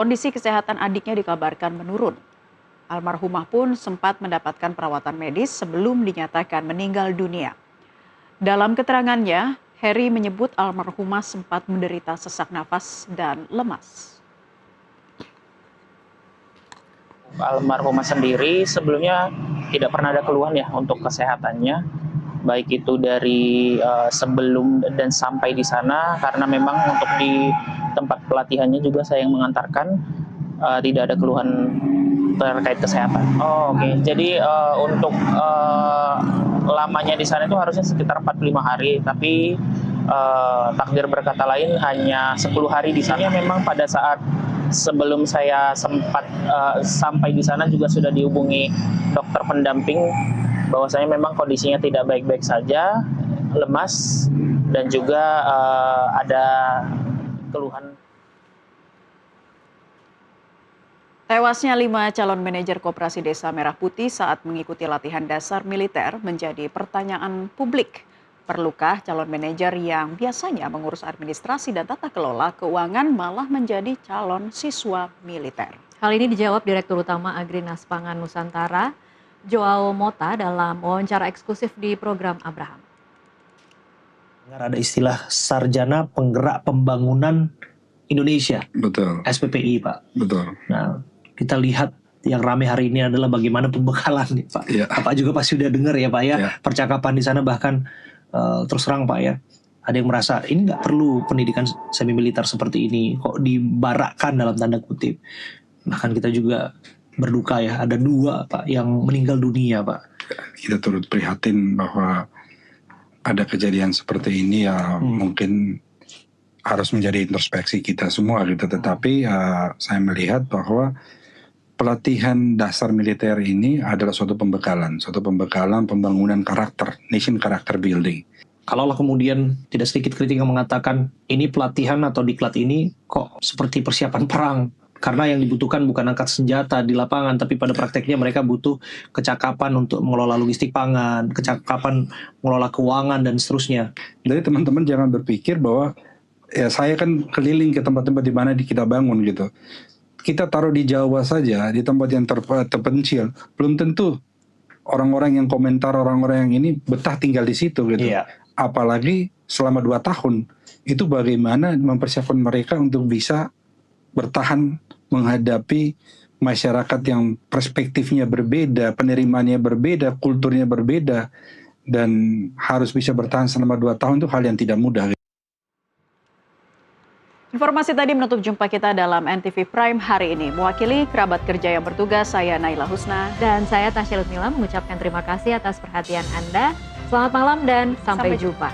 Kondisi kesehatan adiknya dikabarkan menurun. Almarhumah pun sempat mendapatkan perawatan medis sebelum dinyatakan meninggal dunia. Dalam keterangannya, Heri menyebut almarhumah sempat menderita sesak nafas dan lemas. Almarhumah sendiri sebelumnya tidak pernah ada keluhan ya untuk kesehatannya, baik itu dari sebelum dan sampai di sana, karena memang untuk di tempat pelatihannya juga saya yang mengantarkan, tidak ada keluhan terkait kesehatan. Oke. Jadi untuk lamanya di sana itu harusnya sekitar 45 hari, tapi takdir berkata lain hanya 10 hari di sana. Memang pada saat sebelum saya sempat sampai di sana juga sudah dihubungi dokter pendamping bahwasanya memang kondisinya tidak baik-baik saja, lemas dan juga ada keluhan. Tewasnya 5 calon manajer Koperasi Desa Merah Putih saat mengikuti latihan dasar militer menjadi pertanyaan publik. Perlukah calon manajer yang biasanya mengurus administrasi dan tata kelola keuangan malah menjadi calon siswa militer? Hal ini dijawab Direktur Utama Agrinas Pangan Nusantara, Joao Mota dalam wawancara eksklusif di program Abraham. Ada istilah Sarjana Penggerak Pembangunan Indonesia. Betul. SPPI, Pak. Betul. Nah, kita lihat yang ramai hari ini adalah bagaimana pembekalan nih, Pak. Ya. Bapak juga pasti udah dengar ya, Pak ya. Percakapan di sana bahkan terus terang, Pak ya. Ada yang merasa ini nggak perlu pendidikan semi militer seperti ini, kok dibarakkan dalam tanda kutip. Bahkan kita juga berduka ya, ada 2 Pak yang meninggal dunia, Pak. Kita turut prihatin bahwa ada kejadian seperti ini ya, mungkin harus menjadi introspeksi kita semua gitu. Tetapi saya melihat bahwa pelatihan dasar militer ini adalah suatu pembekalan pembangunan karakter, nation character building. Kalaulah kemudian tidak sedikit kritik yang mengatakan ini pelatihan atau diklat ini kok seperti persiapan perang. Karena yang dibutuhkan bukan angkat senjata di lapangan, tapi pada prakteknya mereka butuh kecakapan untuk mengelola logistik pangan, kecakapan mengelola keuangan, dan seterusnya. Jadi teman-teman jangan berpikir bahwa ya saya kan keliling ke tempat-tempat di mana kita bangun gitu. Kita taruh di Jawa saja, di tempat yang terpencil, belum tentu orang-orang yang komentar, orang-orang yang ini betah tinggal di situ gitu. Iya. Apalagi selama 2 tahun, itu bagaimana mempersiapkan mereka untuk bisa bertahan menghadapi masyarakat yang perspektifnya berbeda, penerimaannya berbeda, kulturnya berbeda, dan harus bisa bertahan selama 2 tahun itu hal yang tidak mudah. Informasi tadi menutup jumpa kita dalam NTV Prime hari ini. Mewakili kerabat kerja yang bertugas, saya Naila Husna. Dan saya Tasya Lutmila mengucapkan terima kasih atas perhatian Anda. Selamat malam dan sampai jumpa.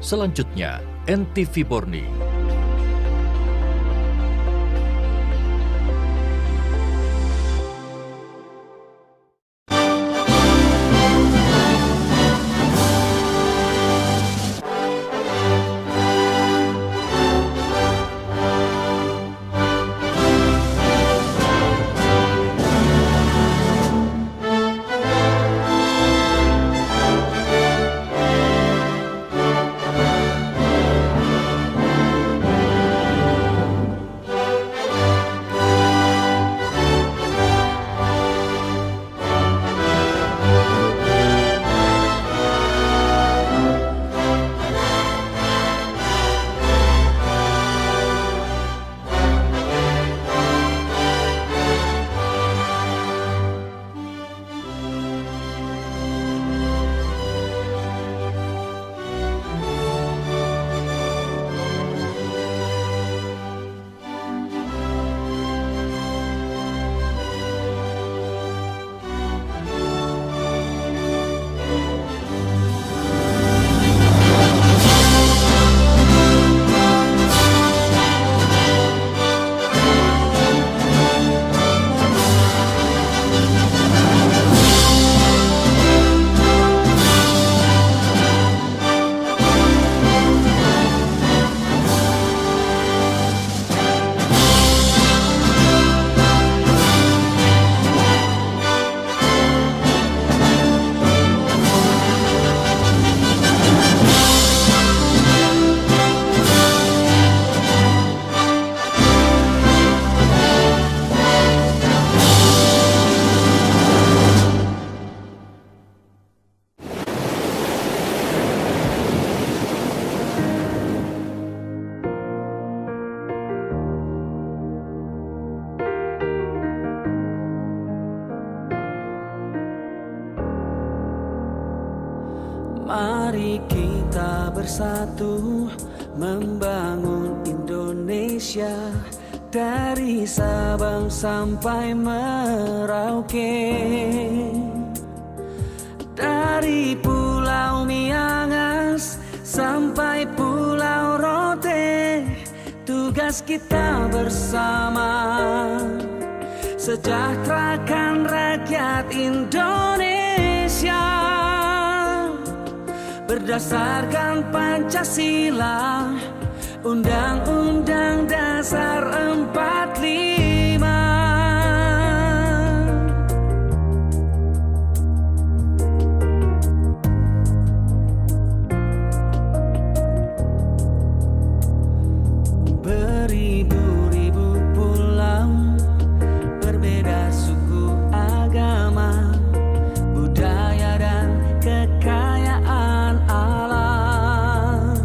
Selanjutnya, NTV Borni. Mari kita bersatu membangun Indonesia dari Sabang sampai Merauke, dari Pulau Miangas sampai Pulau Rote. Tugas kita bersama sejahterakan rakyat Indonesia berdasarkan Pancasila, Undang-Undang Dasar 45. Beribu-ribu pulau, berbeda suku, agama, budaya dan kekayaan alam.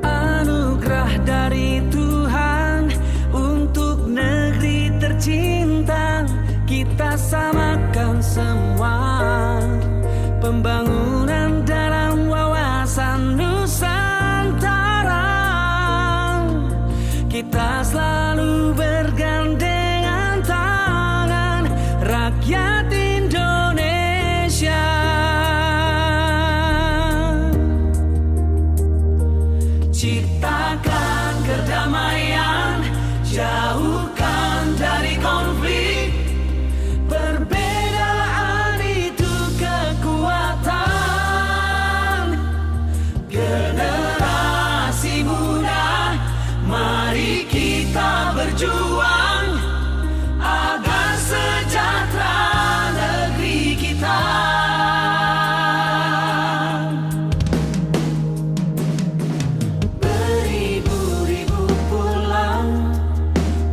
Anugerah dari Tuhan untuk negeri tercinta, kita samakan semua. Pembangunan dalam wawasan Nusantara, kita selalu bergandengan tangan, rakyat Indonesia. Ciptakan kedamaian, jauhkan dari konflik. Perbedaan itu kekuatan. Generasi muda, mari kita berjuang agar sejahtera negeri kita. Beribu-ribu pulau,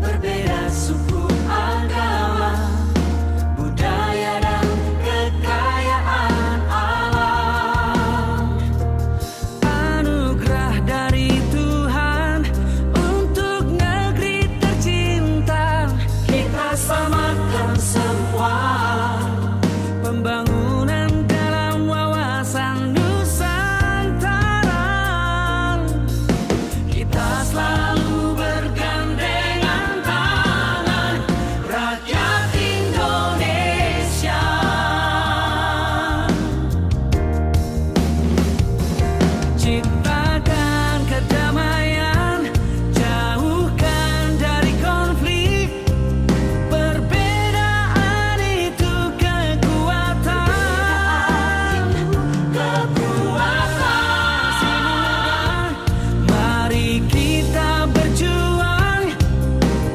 berbeda suku, agama, budaya dan kekayaan alam. Anugerah dari Tuhan untuk negeri tercinta, kita samakan semua. Pembangunan dalam wawasan Nusantara, kita selalu bergandengan tangan, rakyat Indonesia. Ciptakan kedamaian, jauhkan dari konflik. Perbedaan itu kekuatan. Mari kita berjuang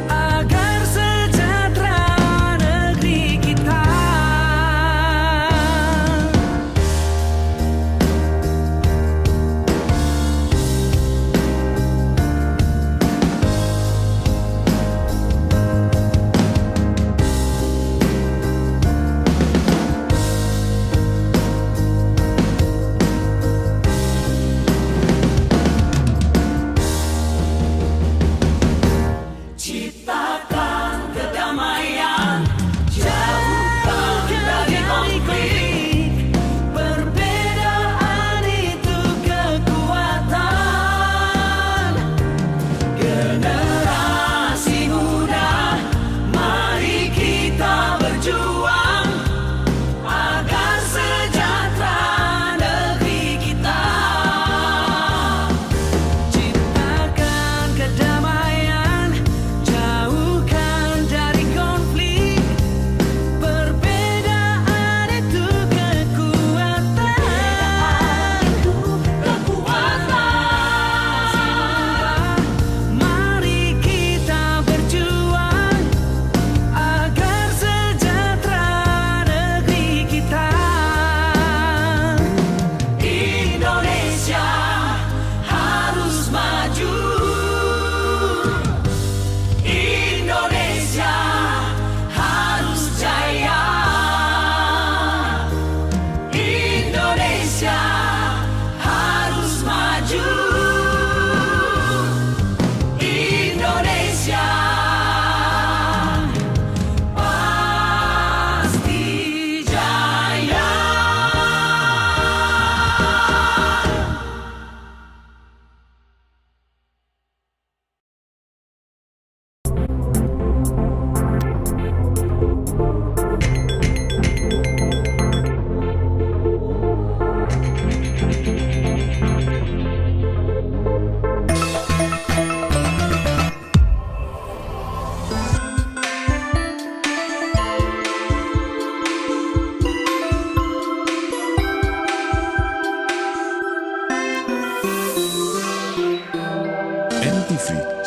agar sejahtera negeri kita.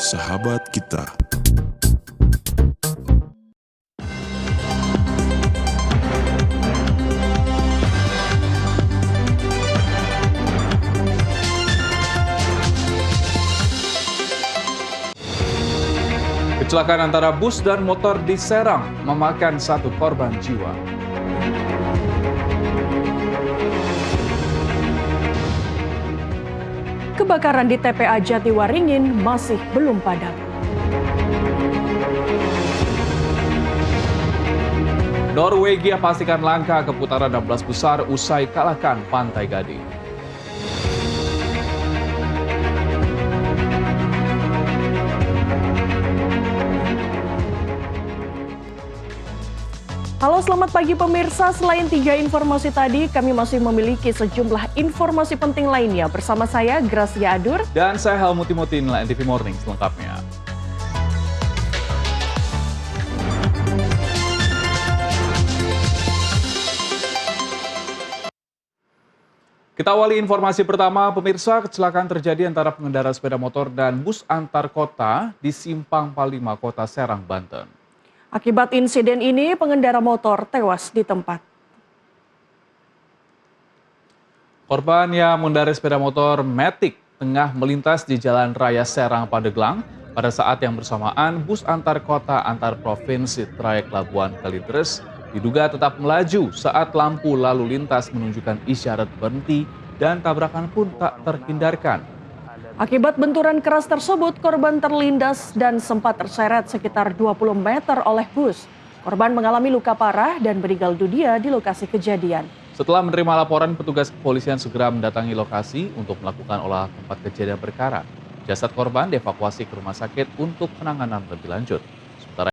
sahabat kita. Kecelakaan antara bus dan motor di Serang memakan 1 korban jiwa. Kebakaran di TPA Jatiwaringin masih belum padam. Norwegia pastikan langkah ke putaran 16 besar usai kalahkan Pantai Gading. Halo, selamat pagi pemirsa. Selain 3 informasi tadi, kami masih memiliki sejumlah informasi penting lainnya. Bersama saya, Gracia Adur. Dan saya Helmut Timothy, inilah NTV Morning selengkapnya. Kita awali informasi pertama, pemirsa. Kecelakaan terjadi antara pengendara sepeda motor dan bus antar kota di Simpang Palima, Kota Serang, Banten. Akibat insiden ini, pengendara motor tewas di tempat. Korban yang mengendarai sepeda motor Matic tengah melintas di Jalan Raya Serang, Pandeglang. Pada saat yang bersamaan, bus antar kota antar provinsi trayek Labuan Kalideres diduga tetap melaju saat lampu lalu lintas menunjukkan isyarat berhenti dan tabrakan pun tak terhindarkan. Akibat benturan keras tersebut, korban terlindas dan sempat terseret sekitar 20 meter oleh bus. Korban mengalami luka parah dan meninggal dunia di lokasi kejadian. Setelah menerima laporan, petugas kepolisian segera mendatangi lokasi untuk melakukan olah tempat kejadian perkara. Jasad korban dievakuasi ke rumah sakit untuk penanganan lebih lanjut.